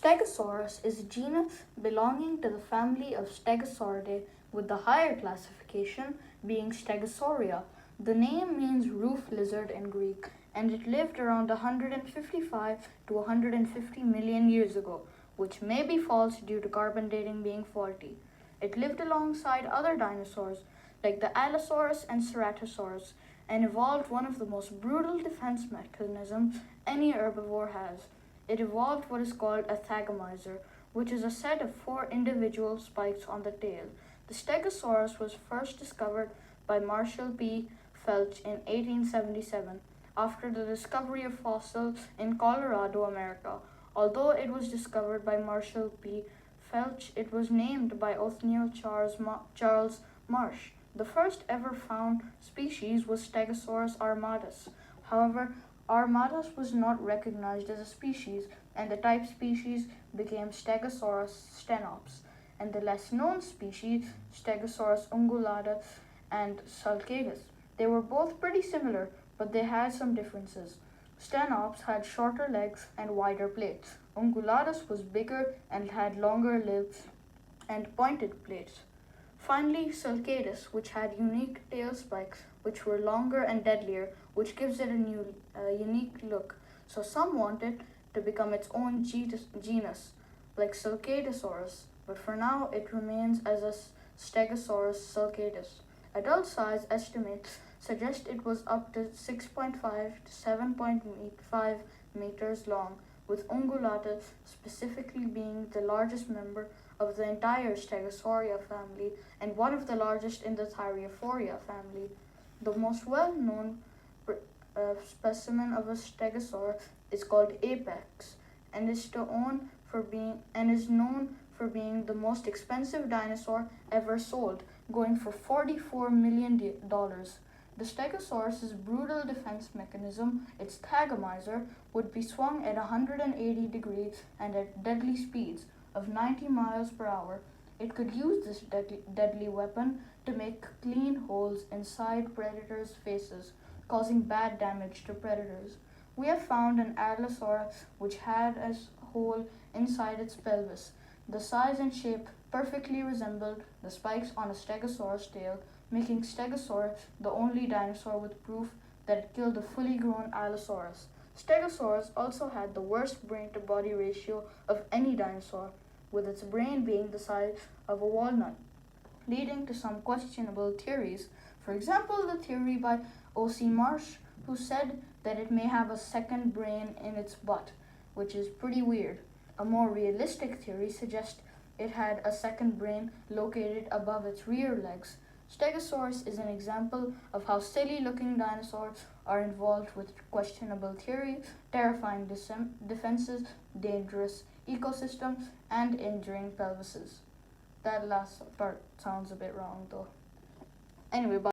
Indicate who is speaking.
Speaker 1: Stegosaurus is a genus belonging to the family of Stegosauridae, with the higher classification being Stegosauria. The name means roof lizard in Greek, and it lived around 155 to 150 million years ago, which may be false due to carbon dating being faulty. It lived alongside other dinosaurs like the Allosaurus and Ceratosaurus, and evolved one of the most brutal defense mechanisms any herbivore has. It evolved what is called a thagomizer, which is a set of 4 individual spikes on the tail. The Stegosaurus was first discovered by Marshall P. Felch in 1877 after the discovery of fossils in Colorado, America. Although it was discovered by Marshall P. Felch, it was named by Othniel Charles Marsh. The first ever found species was Stegosaurus armatus. However, armatus was not recognized as a species, and the type species became Stegosaurus stenops, and the less known species, Stegosaurus ungulata and sulcatus. They were both pretty similar, but they had some differences. Stenops had shorter legs and wider plates. Ungulatus was bigger and had longer limbs and pointed plates. Finally, sulcatus, which had unique tail spikes, which were longer and deadlier, which gives it a unique look. So some want it to become its own genus, like Sulcatosaurus, but for now it remains as a Stegosaurus sulcatus. Adult size estimates suggest it was up to 6.5 to 7.5 meters long, with Ungulata specifically being the largest member of the entire Stegosauria family and one of the largest in the Thyreophoria family. The most well-known specimen of a stegosaur is called Apex and is known for being the most expensive dinosaur ever sold, going for $44 million. The Stegosaurus's brutal defense mechanism, its thagomizer, would be swung at 180 degrees and at deadly speeds of 90 miles per hour. It could use this deadly weapon to make clean holes inside predators' faces, causing bad damage to predators. We have found an Allosaurus which had a hole inside its pelvis. The size and shape perfectly resembled the spikes on a Stegosaurus tail, making Stegosaurus the only dinosaur with proof that it killed a fully grown Allosaurus. Stegosaurus also had the worst brain-to-body ratio of any dinosaur, with its brain being the size of a walnut, leading to some questionable theories. For example, the theory by O.C. Marsh, who said that it may have a second brain in its butt, which is pretty weird. A more realistic theory suggests it had a second brain located above its rear legs. Stegosaurus is an example of how silly-looking dinosaurs are involved with questionable theories, terrifying defenses, dangerous ecosystems, and injuring pelvises. That last part sounds a bit wrong though. Anyway, bye.